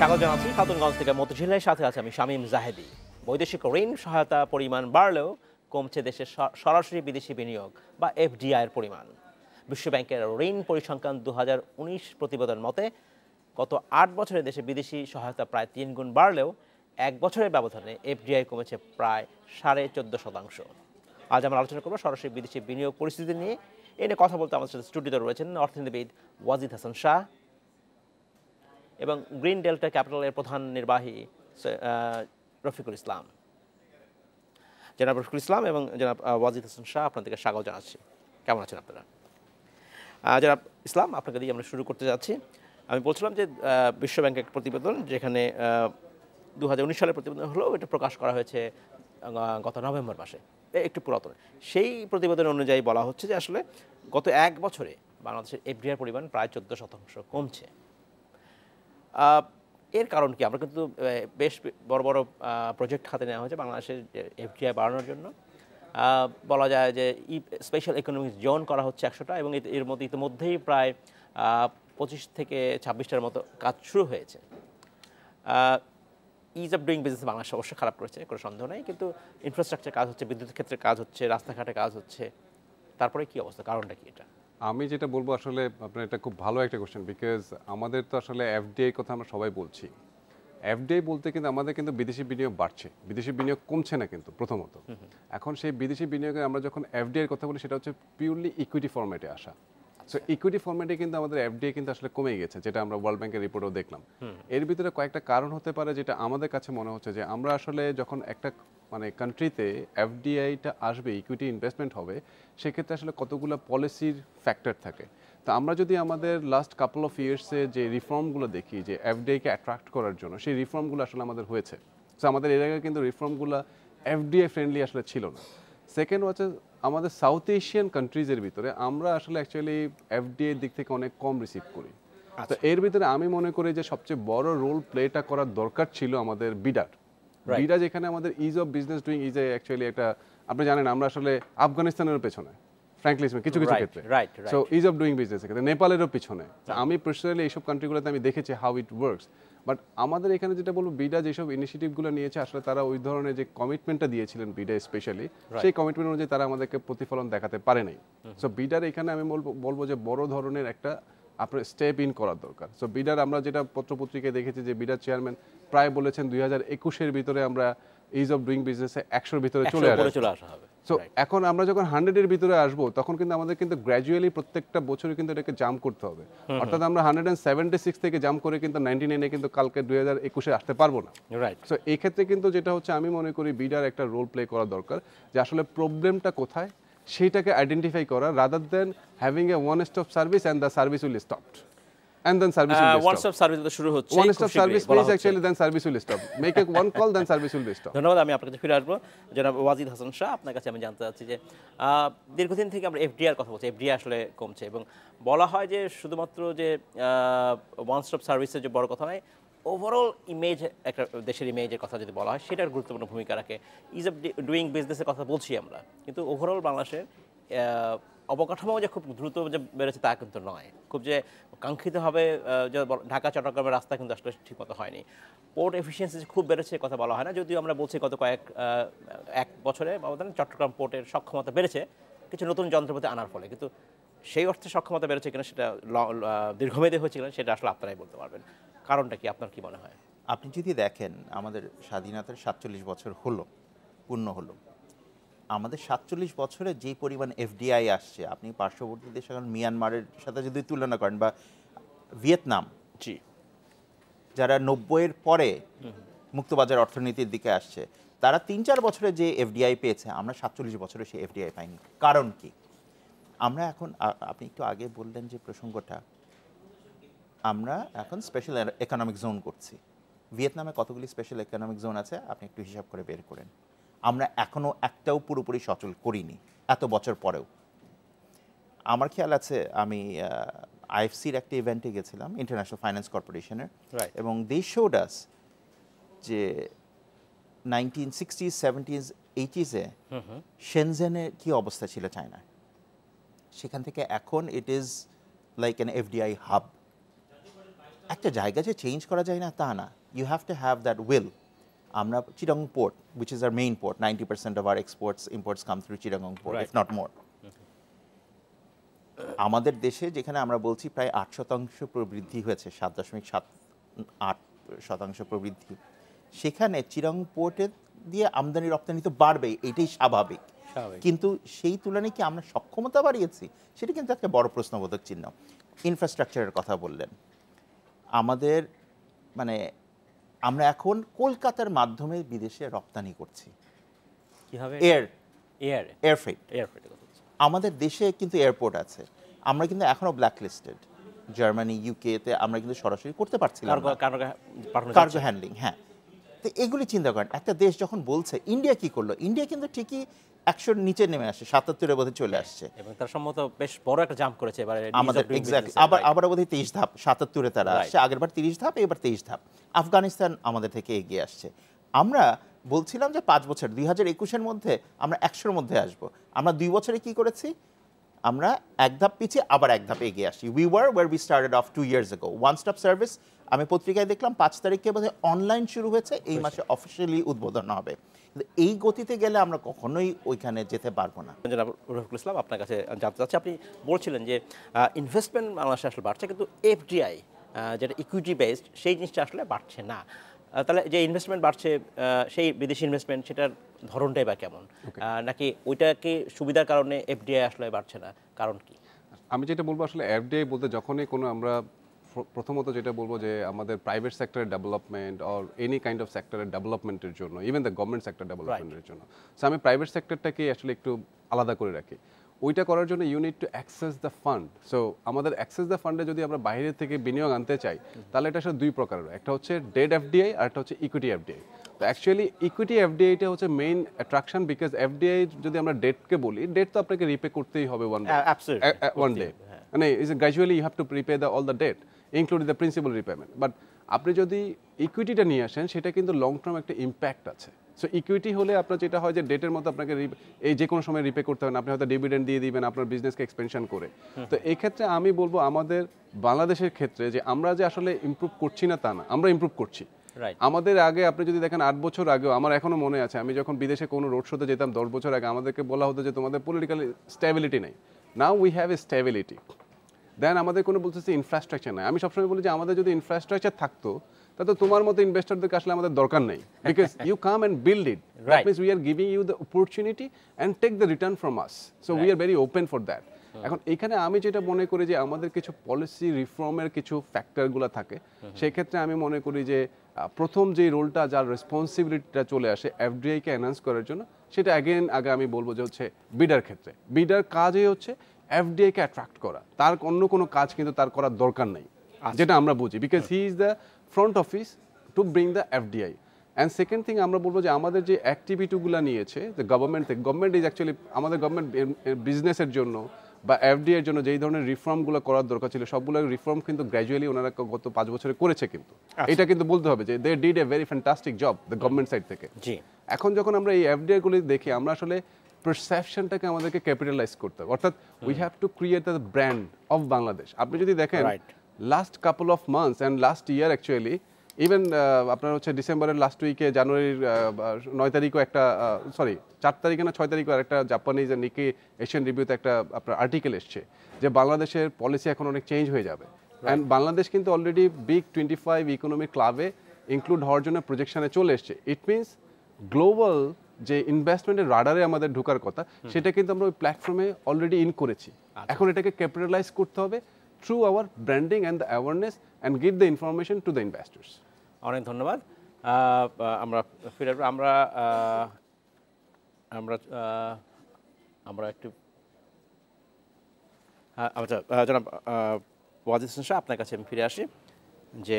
স্বাগত জানাচ্ছি খাতুনগঞ্জ থেকে মতিঝিলের সাথে আছে আমি শামীম জাহেদি। বৈদেশিক ঋণ সহায়তা পরিমাণ বাড়লেও কমছে দেশের সরাসরি বিদেশি বিনিয়োগ বা এফডিআই এর পরিমাণ। বিশ্বব্যাংকের ঋণ পরিসংখ্যান 2019 প্রতিবেদন মতে গত 8 বছরে দেশে বিদেশি সহায়তা প্রায় 3 গুণ বাড়লেও 1 বছরের ব্যবধানে এফডিআই কমেছে প্রায় 14.5%। আজ আমরা আলোচনা করব সরাসরি বিদেশি বিনিয়োগ পরিস্থিতি নিয়ে। এনে কথা বলতে আমাদের সাথে স্টুডিওতে রয়েছেন অর্থনীতিবিদ ওয়াজিদ হাসান শাহ এবং গ্রিন ডেল্টা ক্যাপিটালের প্রধান নির্বাহী রফিকুল ইসলাম। জনাব রফিকুল ইসলাম এবং জনাব ওয়াজিদ হাসান শাহ, আপনাদেরকে স্বাগত জানাচ্ছি। কেমন আছেন আপনারা? জনাব ইসলাম, আপনাকে দিয়ে আমরা শুরু করতে যাচ্ছি। আমি বলছিলাম যে বিশ্বব্যাংকের প্রতিবেদন, যেখানে 2019 সালের প্রতিবেদন হলেও এটা প্রকাশ করা হয়েছে গত নভেম্বর মাসে, একটু পুরাতন। সেই প্রতিবেদন অনুযায়ী বলা হচ্ছে যে আসলে গত 1 বছরে বাংলাদেশের এফডিআই পরিমাণ প্রায় 14% কমছে। এর কারণ কি? আমরা কিন্তু বেশ বড় বড় প্রজেক্ট হাতে নেওয়া হয়েছে বাংলাদেশের এফডিআই বাড়ানোর জন্য। বলা যায় যে স্পেশাল ইকোনমিক জোন করা হচ্ছে 100টা, এবং এর মধ্যে ইতিমধ্যেই প্রায় 25 থেকে 26টার মতো কাজ শুরু হয়েছে। Is of doing business Bangladesh অবশ্যই খারাপ করেছে, কোনো সন্দেহ নেই, কিন্তু ইনফ্রাস্ট্রাকচার কাজ হচ্ছে, বিদ্যুতের ক্ষেত্রে কাজ হচ্ছে, রাস্তাঘাটে কাজ হচ্ছে। তারপরে কি অবস্থা, কারণটা কি এটা? আমি যেটা বলবো, আসলে আপনার এটা খুব ভালো একটা কোশ্চেন, বিকজ আমাদের তো আসলে এফডিআই কথা আমরা সবাই বলছি। এফডিআই বলতে কিন্তু আমাদের কিন্তু বিদেশি বিনিয়োগ বাড়ছে, বিদেশি বিনিয়োগ কমছে না কিন্তু প্রথমত। এখন সেই বিদেশি বিনিয়োগে আমরা যখন এফডিআই এর কথা বলি, সেটা হচ্ছে পিওরলি ইকুইটি ফরম্যাটে আসা। সো ইকুইটি ফরম্যাটে কিন্তু আমাদের এফডিআই কিন্তু আসলে কমে গেছে, যেটা আমরা ওয়ার্ল্ড ব্যাংকের রিপোর্টেও দেখলাম। এর ভিতরে কয়েকটা কারণ হতে পারে, যেটা আমাদের কাছে মনে হচ্ছে যে আমরা আসলে যখন একটা কান্ট্রিতে এফডিআইটা আসবে, ইকুইটি ইনভেস্টমেন্ট হবে, সেক্ষেত্রে আসলে কতগুলো পলিসির ফ্যাক্টর থাকে। তো আমরা যদি আমাদের লাস্ট কাপল অফ ইয়ার্সে যে রিফর্মগুলো দেখি, যে এফডিআইকে অ্যাট্রাক্ট করার জন্য, সেই রিফর্মগুলো আসলে আমাদের হয়েছে। সো আমাদের এর আগে কিন্তু রিফর্মগুলো এফডিআই ফ্রেন্ডলি আসলে ছিল না। সেকেন্ড হচ্ছে আমাদের সাউথ এশিয়ান কান্ট্রিজের ভিতরে আমরা আসলে অ্যাকচুয়ালি এফডিআই দিক থেকে অনেক কম রিসিভ করি। তো এর ভিতরে আমি মনে করি যে সবচেয়ে বড় রোল প্লেটা করার দরকার ছিল আমাদের বিডার। বিডা যেখানে আমাদের is of business doing is actually একটা, আপনি জানেন আমরা আসলে আফগানিস্তানের পেছনে ফ্র্যাঙ্কলি কিছু কিছু ক্ষেত্রে, so is of doing business ক্ষেত্রে নেপালেরও পিছনে। আমি পার্সোনালি এইসব কান্ট্রিগুলোতে আমি দেখেছি হাউ ইট ওয়ার্কস। বাট আমাদের এখানে যেটা বলবো, বিডা যেসব ইনিশিয়েটিভগুলো নিয়েছে, আসলে তারা ওই ধরনের যে কমিটমেন্টটা দিয়েছিলেন বিডা স্পেশালি, সেই কমিটমেন্ট অনুযায়ী তারা আমাদেরকে প্রতিফলন দেখাতে পারে নাই। সো বিডার এখানে আমি বলবো যে বড় ধরনের একটা আপনার স্টেপ ইন করার দরকার। সো বিডার আমরা যেটা পত্রপত্রিকায় দেখেছি, যে বিডার চেয়ারম্যান প্রায় বলেছেন 2021-এর ভিতরে আমরা ইজ অফ ডুইং বিজনেসে 100-র ভিতরে চলে আসা হবে। সো এখন আমরা যখন 100-এর ভিতরে আসবো, তখন কিন্তু আমাদের কিন্তু গ্র্যাজুয়ালি প্রত্যেকটা বছরে কিন্তু এটাকে জাম্প করতে হবে। অর্থাৎ আমরা 176 থেকে জাম্প করে কিন্তু 99-এ কিন্তু কালকে 2021-এ আসতে পারবো না। সো এই ক্ষেত্রে কিন্তু যেটা হচ্ছে, আমি মনে করি বিডার একটা রোল প্লে করা দরকার, যে আসলে প্রবলেমটা কোথায় সেইটাকে আইডেন্টিফাই করা, rather than having a one stop service and the service will stopped. And then service will be stopped. One stop service তো শুরু হচ্ছে। One stop service means actually then service will stop. Make a one call, then service will be stopped. ধন্যবাদ। আমি আপনার কাছে ফিরে আসবো। জনাব ওয়াজিদ হাসান শাহ, আপনার কাছে আমি জানতে চাচ্ছি যে দীর্ঘদিন থেকে আমরা এফডিআই এর কথা বলছি, এফডিআই আসলে কমছে, এবং বলা হয় যে শুধুমাত্র যে ওয়ান স্টপ সার্ভিসের যে বড় কথা নয়, ওভারঅল ইমেজ, একটা দেশের ইমেজের কথা যদি বলা হয়, সেটার গুরুত্বপূর্ণ ভূমিকা রাখে। ইজ অফ ডুইং বিজনেসের কথা বলছি আমরা, কিন্তু ওভারঅল বাংলাদেশের অবকাঠামো যে খুব দ্রুত যে বেড়েছে তা কিন্তু নয়। খুব যে কাঙ্ক্ষিতভাবে যে ঢাকা চট্টগ্রামের রাস্তা কিন্তু আসলে ঠিকমতো হয়নি। পোর্ট এফিসিয়েন্সি খুব বেড়েছে কথা বলা হয় না, যদিও আমরা বলছি গত এক বছরে ব্যবধানে চট্টগ্রাম পোর্টের সক্ষমতা বেড়েছে কিছু নতুন যন্ত্রপাতি আনার ফলে, কিন্তু সেই অর্থে সক্ষমতা বেড়েছে কিনা সেটা দীর্ঘমেয়াদী হয়েছিল সেটা আসলে আপনারাই বলতে পারবেন। কারণটা কি, আপনার কি মনে হয়? আপনি যদি দেখেন, আমাদের স্বাধীনতার 47 বছর পূর্ণ হলো। আমাদের 47 বছরে যে পরিমাণ এফডিআই আসছে, আপনি পার্শ্ববর্তী দেশ এখন মিয়ানমারের সাথে যদি তুলনা করেন, বা ভিয়েতনাম, যারা 90-এর পরে মুক্তবাজার অর্থনীতির দিকে আসছে, তারা 3-4 বছরে যে এফডিআই পেয়েছে, আমরা 47 বছরে সেই এফডিআই পাইনি। কারণ কি? আমরা এখন, আপনি একটু আগে বললেন যে প্রসঙ্গটা, আমরা এখন স্পেশাল ইকোনমিক জোন করছি। ভিয়েতনামে কতগুলি স্পেশাল ইকোনমিক জোন আছে আপনি একটু হিসাব করে বের করেন। আমরা এখনও একটাও পুরোপুরি সচল করিনি, এত বছর পরেও। আমার খেয়াল আছে, আমি আইএফসির একটা ইভেন্টে গেছিলাম, ইন্টারন্যাশনাল ফাইন্যান্স কর্পোরেশনের, এবং দে শোড আস যে 1960s, 70s, 80s-এ শেনজেনের কি অবস্থা ছিল চায়না। সেখান থেকে এখন it is like an FDI hub. একটা জায়গা যে চেঞ্জ করা যায় না তা না, you have to have that will. আমরা Chittagong port, which is our main port, 90% of our exports imports come through Chittagong port, if not more. আমাদের দেশে যেখানে আমরা বলছি প্রায় 8% প্রবৃদ্ধি হয়েছে, 7.78% প্রবৃদ্ধি, সেখানে চিটাগং পোর্টে দিয়ে আমদানি রপ্তানি তো বাড়বেই, এটাই স্বাভাবিক। কিন্তু সেই তুলনায় কি আমরা সক্ষমতা বাড়িয়েছি, সেটা কিন্তু একটা বড় প্রশ্নবোধক চিহ্ন। ইনফ্রাস্ট্রাকচারের কথা বললেন, আমাদের মানে আমরা এখন কলকাতার মাধ্যমে বিদেশে রপ্তানি করছি কিভাবে? এয়ারফ্রেট। আমাদের দেশে কিন্তু এয়ারপোর্ট আছে, আমরা কিন্তু এখনো ব্ল্যাক লিস্টেড। জার্মানি, ইউকেতে আমরা কিন্তু সরাসরি করতে পারছিলাম না কার্গো হ্যান্ডলিং। হ্যাঁ, তো এগুলি চিন্তা করেন, একটা দেশ যখন বলছে, ইন্ডিয়া কি করলো? ইন্ডিয়া কিন্তু ঠিকই 100-র নিচে নেমে আসে, 77-এর বোধহয় চলে আসছে, এবং তার সম্মত বেশ বড় একটা জাম্প করেছে এবারে আমাদের। এক্স্যাক্টলি, আবার বোধহয় 23 ধাপ, 77-এ তারা আসছে, আগেরবার 30 ধাপ, এবার 23 ধাপ। আফগানিস্তান আমাদের থেকে এগিয়ে আসছে। আমরা বলছিলাম যে 5 বছর, 2021-এর মধ্যে আমরা 100-র মধ্যে আসবো। আমরা 2 বছরে কি করেছি? আমরা এক ধাপ পিছিয়ে আবার এক ধাপ এগিয়ে আসি। We were were we started of 2 years ago। One stop service, আমি পত্রিকায় দেখলাম 5 তারিখে বোধহয় অনলাইন শুরু হয়েছে, এই মাসে অফিসিয়ালি উদ্বোধন হবে। কিন্তু এই গতিতে গেলে আমরা কখনোই ওইখানে যেতে পারবো না। জনাব রফিকুল ইসলাম, আপনার কাছে জানতে চাচ্ছি, আপনি বলছিলেন যে ইনভেস্টমেন্ট বাংলাদেশে আসলে বাড়ছে, কিন্তু এফডিআই যেটা ইকুইটি বেসড, সেই জিনিসটা আসলে বাড়ছে না। তাহলে যে ইনভেস্টমেন্ট বাড়ছে, সেই বিদেশি ইনভেস্টমেন্ট, সেটার ধরনটাই বা কেমন? নাকি ওইটাকে সুবিধার কারণে এফডিআই আসলে বাড়ছে না, কারণ কি? আমি যেটা বলবো, আসলে এফডিআই বলতে যখনই কোনো আমরা প্রথমত যেটা বলবো যে আমাদের প্রাইভেট সেক্টরের development or any kind of সেক্টরের ডেভেলপমেন্টের জন্য, ইভেন দ্য গভর্নমেন্ট সেক্টর ডেভেলপমেন্টের জন্য, সো আমি প্রাইভেট সেক্টরটাকে আসলে একটু আলাদা করে রাখি। ওইটা করার জন্য you need to access the fund. So আমাদের অ্যাক্সেস দ্য ফান্ডে যদি আমরা বাইরে থেকে বিনিয়োগ আনতে চাই, তাহলে এটা আসলে 2 প্রকারের, একটা হচ্ছে ডেট এফডিআই আর একটা হচ্ছে ইকুইটি এফডিআই। তো অ্যাকচুয়ালি ইকুইটি এফডিআইটা হচ্ছে মেইন অ্যাট্রাকশন, বিকজ এফডিআই যদি আমরা ডেটকে বলি, ডেট তো আপনাকে রিপে করতেই হবে ওয়ান ডে, মানে is gradually you have to repay all the debt including the principal repayment. But আপনি যদি ইকুইটিটা নিয়ে আসেন, সেটা কিন্তু লং টার্ম একটা ইম্প্যাক্ট আছে। সো ইকুইটি হলে আপনার যেটা হয় যে ডেটের মতো আপনাকে এই যে কোনো সময় রিপে করতে হবে না, আপনি হয়তো ডিভিডেন্ড দিয়ে দিবেন আপনার বিজনেসকে এক্সপেনশন করে। তো এই ক্ষেত্রে আমি বলবো আমাদের বাংলাদেশের ক্ষেত্রে যে আমরা যে আসলে ইমপ্রুভ করছি না তা না, আমরা ইমপ্রুভ করছি। আমাদের আগে আপনি যদি দেখেন 8 বছর আগেও, আমার এখনো মনে আছে, আমি যখন বিদেশে কোনো রোড শোতে যেতাম 10 বছর আগে, আমাদেরকে বলা হতো যে তোমাদের পলিটিক্যাল স্টেবিলিটি নেই। Now we have a stability. Then আমাদের কোনো বলতেছে ইনফ্রাস্ট্রাকচার নাই। আমি সবসময় বলি যে আমাদের যদি ইনফ্রাস্ট্রাকচার থাকতো, তাহলে তোমার মতো ইনভেস্টরদেরকে আসলে আমাদের দরকার নেই, because you come and build it, that means we are giving you the opportunity and take the return from us, so we are very open for that. এখন এখানে আমি যেটা মনে করি যে আমাদের কিছু পলিসি রিফর্মের কিছু ফ্যাক্টরগুলো থাকে, সেই ক্ষেত্রে আমি মনে করি যে প্রথম যে রোলটা, যার রেসপন্সিবিলিটিটা চলে আসে এফডিআইকে এনহান্স করার জন্য, সেটা আগে আমি বলবো যে হচ্ছে বিডার ক্ষেত্রে। বিডার কাজই হচ্ছে এফডিআইকে অ্যাট্রাক্ট করা, তার অন্য কোনো কাজ কিন্তু তার করার দরকার নেই, যেটা আমরা বুঝি, because he is the front office to bring the FDI. And second thing, আমরা বলবো যে আমাদের যে অ্যাক্টিভিটিগুলো নিয়েছে যে গভর্নমেন্ট ইজ অ্যাকচুয়ালি, আমাদের গভর্নমেন্ট বিজনেসের জন্য বা এফডিআই এর জন্য যেই ধরনের রিফর্মগুলো করার দরকার ছিল, সবগুলো রিফর্ম কিন্তু গ্র্যাজুয়ালি ওনারা গত 5 বছরে করেছে। কিন্তু এটা কিন্তু বলতে হবে যে they did a very fantastic job the government side থেকে। এখন যখন আমরা এই এফডিআই গুলি দেখি, আমরা আসলে পারসেপশনটাকে আমাদেরকে ক্যাপিটালাইজ করতে হবে, অর্থাৎ we have to create the brand of Bangladesh. আপনি যদি দেখেন last couple of months and last year actually, even আপনার হচ্ছে ডিসেম্বরের লাস্ট উইকে, জানুয়ারির 9 তারিখও একটা, 4 তারিখে না 6 তারিখও একটা জাপানিজ নিকি এশিয়ান রিভিউতে একটা আপনার আর্টিকেল এসছে যে বাংলাদেশের পলিসি এখন অনেক চেঞ্জ হয়ে যাবে। অ্যান্ড বাংলাদেশ কিন্তু অলরেডি বিগ 25 ইকোনমিক ক্লাবে ইনক্লুড হওয়ার জন্য প্রজেকশনে চলে এসছে। ইট মিনস গ্লোবাল যে ইনভেস্টমেন্টের রাডারে আমাদের ঢোকার কথা, সেটা কিন্তু আমরা ওই প্ল্যাটফর্মে অলরেডি ইন করেছি। এখন এটাকে ক্যাপিটালাইজ করতে হবে through hour branding and the awareness and give the information to the investors. অনেক ধন্যবাদ। আমরা ফিরে আসবো, আমরা একটু আচ্ছা জনাব ওয়াজিদ হোসেন সাহেব, আপনার কাছে আমি ফিরে আসি যে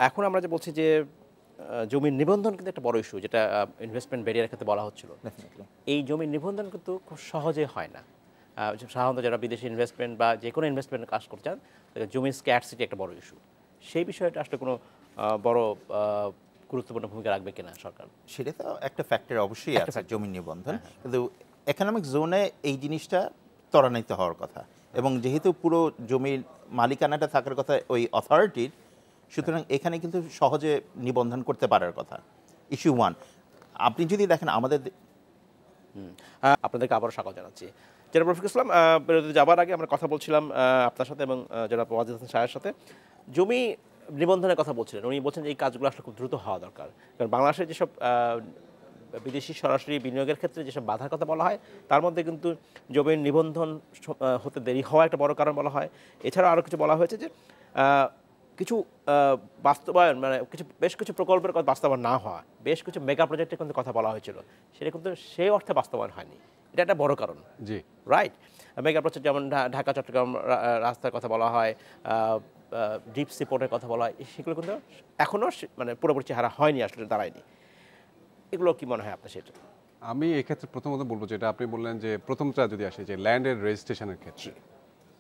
এখন আমরা যে বলছি যে জমির নিবন্ধন কিন্তু একটা বড় ইস্যু, যেটা ইনভেস্টমেন্ট ব্যারিয়ারের ক্ষেত্রে বলা হচ্ছিল। এই জমির নিবন্ধন কিন্তু খুব সহজে হয় না। সাধারণত যারা বিদেশি ইনভেস্টমেন্ট বা যে কোনো ইনভেস্টমেন্টের কাজ করতে চান, জমির স্ক্যারসিটি একটা বড় ইস্যু। সেই বিষয়টা আসলে কোনো বড় গুরুত্বপূর্ণ ভূমিকা রাখবে কিনা সরকার? সেটা তো একটা ফ্যাক্টর অবশ্যই আছে, জমির নিবন্ধন, কিন্তু ইকোনমিক জোনে এই জিনিসটা ত্বরান্বিত হওয়ার কথা। এবং যেহেতু পুরো জমির মালিকানাটা থাকার কথা ওই অথরিটির, সুতরাং এখানে কিন্তু সহজে নিবন্ধন করতে পারার কথা। Issue one. আপনি যদি দেখেন আমাদের আপনাদেরকে আবারও স্বাগত জানাচ্ছি। জনাব রফিকুল ইসলাম, বিরতিতে যাবার আগে আমরা কথা বলছিলাম আপনার সাথে এবং জনাব ওয়াজিদ হাসান শাহের সাথে জমি নিবন্ধনের কথা বলছিলেন। উনি বলছেন যে এই কাজগুলো আসলে খুব দ্রুত হওয়া দরকার, কারণ বাংলাদেশের যেসব বিদেশি সরাসরি বিনিয়োগের ক্ষেত্রে যেসব বাধার কথা বলা হয় তার মধ্যে কিন্তু জমির নিবন্ধন হতে দেরি হওয়া একটা বড় কারণ বলা হয়। এছাড়াও আরও কিছু বলা হয়েছে যে কিছু বাস্তবায়ন মানে বেশ কিছু প্রকল্পের কথা বাস্তবায়ন না হওয়া, বেশ কিছু মেগা প্রজেক্টের কিন্তু কথা বলা হয়েছিল, সেটা কিন্তু সেই অর্থে বাস্তবায়ন হয়নি। এটা একটা বড় কারণ, জি রাইট? মেগা প্রজেক্ট যেমন ঢাকা চট্টগ্রাম রাস্তার কথা বলা হয়, ডিপ সি পোর্টের কথা বলা হয়, সেগুলো কিন্তু এখনও মানে পুরোপুরি চেহারা হয়নি, আসলে দাঁড়ায়নি। এগুলো কি মনে হয় আপনার? সেটা আমি এক্ষেত্রে প্রথমত বলবো, যেটা আপনি বললেন যে প্রথমটা যদি আসে যে ল্যান্ডের রেজিস্ট্রেশনের ক্ষেত্রে,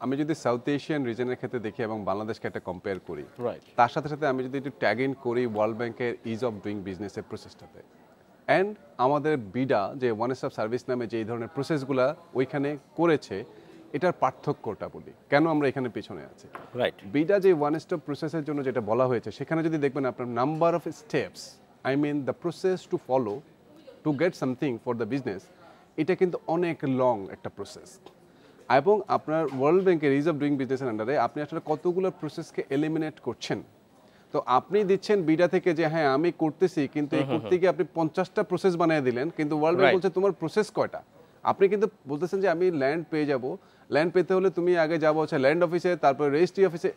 আমি যদি সাউথ এশিয়ান রিজনের ক্ষেত্রে দেখি এবং বাংলাদেশকে একটা কম্পেয়ার করি, রাইট, তার সাথে সাথে আমি যদি একটু ট্যাগ ইন করি ওয়ার্ল্ড ব্যাংকের ইজ অফ ডুইং বিজনেসের প্রসেসটাতে, অ্যান্ড আমাদের বিডা যে ওয়ান স্টপ সার্ভিস নামে যে এই ধরনের প্রসেসগুলো ওইখানে করেছে, এটার পার্থক্যটা বলি কেন আমরা এখানে পেছনে আছি। রাইট, বিডা যে ওয়ান স্টপ প্রসেসের জন্য যেটা বলা হয়েছে, সেখানে যদি দেখবেন আপনার number of steps, I mean the process to follow to get something for the business, এটা কিন্তু অনেক লং একটা প্রসেস। এবং আপনার ওয়ার্ল্ড ব্যাংকের ইজ অফ ডুইং বিজনেসের আন্ডারে আপনি আসলে কতগুলো প্রসেসকে এলিমিনেট করছেন। তো আপনি দিচ্ছেন বিডা থেকে যে হ্যাঁ আমি করতেছি, কিন্তু এই করতে গিয়ে আপনি 50টা প্রসেস বানিয়ে দিলেন, কিন্তু ওয়ার্ল্ড ব্যাংক বলছে তোমার প্রসেস কয়টা? আপনি কিন্তু বলতেছেন যে আমি ল্যান্ড পেয়ে যাব, ল্যান্ড পেতে হলে তুমি আগে যাবো হচ্ছে ল্যান্ড অফিসে, তারপর রেজিস্ট্রি অফিসে,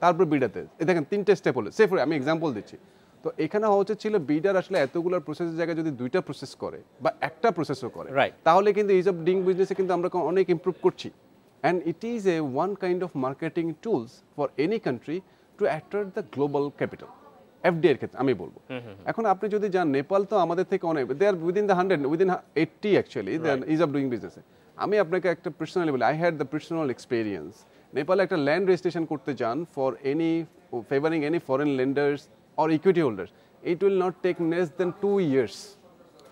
তারপর বিডাতে। দেখেন 3টে স্টেপ হলো সেফ। আমি এক্সাম্পল দিচ্ছি। তো এখানে হওয়া উচিত ছিল বিডার আসলে এতগুলোর প্রসেসের জায়গায় যদি 2টা প্রসেস করে বা একটা প্রসেসও করে, তাহলে কিন্তু ইজ অফ ডুইং বিজনেসে কিন্তু আমরা অনেক ইমপ্রুভ করছি। And it is a one kind of marketing tools for any country to attract the global capital. FDI এর ক্ষেত্রে আমি বলবো। এখন আপনি যদি যান নেপাল, তো আমাদের থেকে অনেক, they are within the 100, within 80 actually is of doing বিজনেসে। আমি আপনাকে একটা পার্সোনালি বলি, I had the personal experience. নেপালে একটা ল্যান্ড রেজিস্ট্রেশন করতে যান for any favouring any foreign lenders or equity holders, it will not take less than 2 years.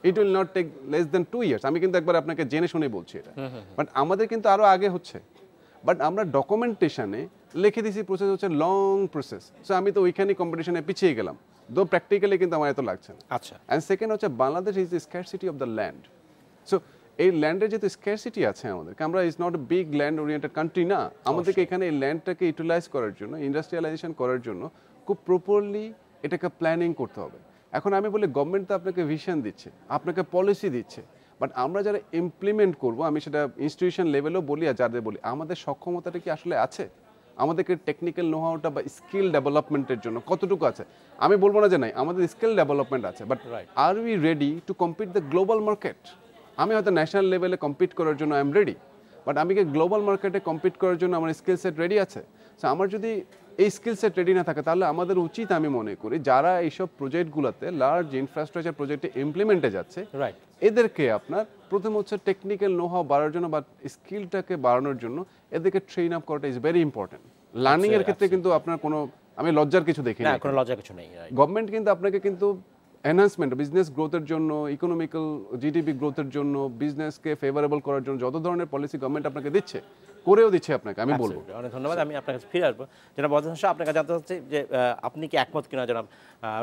It will not take less than 2 years। আমি কিন্তু একবার আপনাকে জেনে শুনে বলছি এটা, বাট আমাদের কিন্তু আরও আগে হচ্ছে। বাট আমরা ডকুমেন্টেশনে লিখে দিছি প্রসেস হচ্ছে লং প্রসেস। সো আমি তো ওইখানে কম্পিটিশনে পিছিয়ে গেলাম, দো প্র্যাকটিক্যালি কিন্তু আমার এত লাগছে না। আচ্ছা। অ্যান্ড সেকেন্ড হচ্ছে Bangladesh is the scarcity of the land. So এই ল্যান্ডের যেহেতু স্ক্যারসিটি আছে আমাদেরকে, আমরা is not a big land oriented country না, আমাদেরকে এখানে এই ল্যান্ডটাকে ইউটিলাইজ করার জন্য, ইন্ডাস্ট্রিয়ালাইজেশন করার জন্য খুব প্রপারলি এটাকে প্ল্যানিং করতে হবে। এখন আমি বলি গভর্নমেন্ট তো আপনাকে ভিশন দিচ্ছে, আপনাকে পলিসি দিচ্ছে, বাট আমরা যারা ইমপ্লিমেন্ট করব, আমি সেটা ইনস্টিটিউশন লেভেলেও বলি আর যাদের বলি, আমাদের সক্ষমতাটা কি আসলে আছে? আমাদেরকে টেকনিক্যাল নোহাউটা বা স্কিল ডেভেলপমেন্টের জন্য কতটুকু আছে? আমি বলবো না যে নাই, আমাদের স্কিল ডেভেলপমেন্ট আছে, but are we ready to compete the global market? আমি হয়তো ন্যাশনাল লেভেলে কম্পিট করার জন্য আই এম রেডি, বাট আমি কি গ্লোবাল মার্কেটে কম্পিট করার জন্য আমার স্কিল সেট রেডি আছে? সো আমার যদি এই স্কিল সেট রেডি না থাকে, তাহলে আমাদের উচিত, আমি মনে করি যারা এইসব প্রজেক্টগুলোতে লার্জ ইনফ্রাস্ট্রাকচার প্রজেক্টে ইমপ্লিমেন্টে যাচ্ছে, এদেরকে আপনার প্রথম হচ্ছে টেকনিক্যাল নোহাউ বাড়ার জন্য বা স্কিলটাকে বাড়ানোর জন্য এদেরকে ট্রেন আপ করাটা ইজ ভেরি ইম্পর্টেন্ট। লার্নিং এর ক্ষেত্রে কিন্তু আপনার কোনো, আমি লজ্জার কিছু দেখি না, কোনো লজ্জার কিছু নেই। গভর্নমেন্ট কিন্তু আপনাকে কিন্তু এনহান্সমেন্ট, বিজনেস গ্রোথের জন্য, ইকোনমিক্যাল জিডিপি গ্রোথের জন্য, বিজনেসকে ফেভারেবল করার জন্য যত ধরনের পলিসি গভর্নমেন্ট আপনাকে দিচ্ছে, করেও দিচ্ছে আপনাকে, আমি বলবো। অনেক ধন্যবাদ। আমি আপনার কাছে ফিরে আসবো। জনাব ওয়াজিদ হাসান, আপনার কাছে জানতে চাচ্ছি যে আপনি কি একমত কিনা জনাব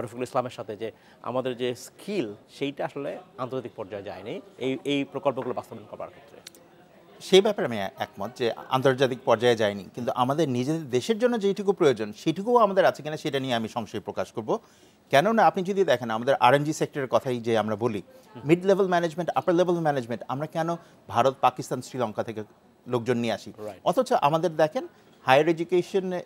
রফিকুল ইসলামের সাথে যে আমাদের যে স্কিল সেইটা আসলে আন্তর্জাতিক পর্যায়ে যায়নি এই প্রকল্পগুলো বাস্তবায়ন করার ক্ষেত্রে? সেই ব্যাপারে আমি একমত যে আন্তর্জাতিক পর্যায়ে যায়নি, কিন্তু আমাদের নিজেদের দেশের জন্য যেটুকু প্রয়োজন সেটুকুও আমাদের আছে কিনা সেটা নিয়ে আমি সংশয় প্রকাশ করব। কেননা আপনি যদি দেখেন আমাদের আরএনজি সেক্টরের কথাই যে আমরা বলি, মিড লেভেল ম্যানেজমেন্ট, আপার লেভেল ম্যানেজমেন্ট, আমরা কেন ভারত, পাকিস্তান, শ্রীলঙ্কা থেকে লোকজন নিয়ে আসি? অথচ আমাদের দেখেন হায়ার এডুকেশনে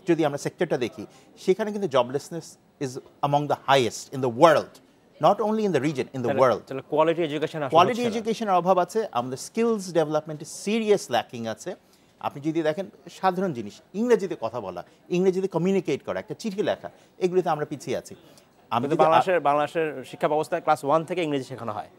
যদি আমরা সেক্টরটা দেখি, সেখানে কিন্তু joblessness is among the highest in the world, not only in the region, in the world. Quality এডুকেশনের অভাব আছে, আমাদের স্কিলস ডেভেলপমেন্টে সিরিয়াস ল্যাকিং আছে। আপনি যদি দেখেন সাধারণ জিনিস, ইংরেজিতে কথা বলা, ইংরেজিতে কমিউনিকেট করা, একটা চিঠি লেখা, এগুলিতে আমরা পিছিয়ে আছি। বাংলাদেশের শিক্ষা ব্যবস্থায় ক্লাস 1 থেকে ইংরেজি শেখানো হয়।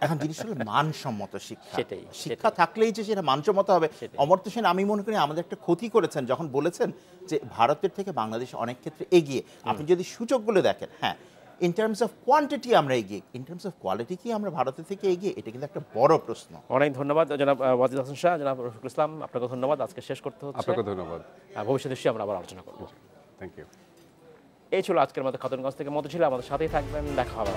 এখন জিনিস হলো মানসম্মত শিক্ষা। শিক্ষা থাকলেই যে সেটা মানসম্মত হবে। অমর্ত্য সেন আমি মনে করি আমাদের একটা ক্ষতি করেছেন যখন বলেছেন যে ভারতের থেকে বাংলাদেশ অনেক ক্ষেত্রে এগিয়ে। আপনি যদি সূচকগুলো দেখেন, হ্যাঁ ইন টার্মস অফ কোয়ান্টিটি আমরা এগিয়ে, ইন টার্মস অফ কোয়ালিটি কি আমরা ভারতের থেকে এগিয়ে? এটা কিন্তু একটা বড় প্রশ্ন। অনেক ধন্যবাদ জনাব ওয়াজিদ হাসান শাহ, জনাব রফিকুল ইসলাম, আপনাকে ধন্যবাদ। আজকে শেষ করতে হচ্ছে। আপনাকে ধন্যবাদ। ভবিষ্যতে আমরা আবার আলোচনা করব। Thank you. এই ছিল আজকের মতো খাতুনগঞ্জ থেকে মতো ছিল, আমাদের সাথেই থাকবেন, দেখা হবে।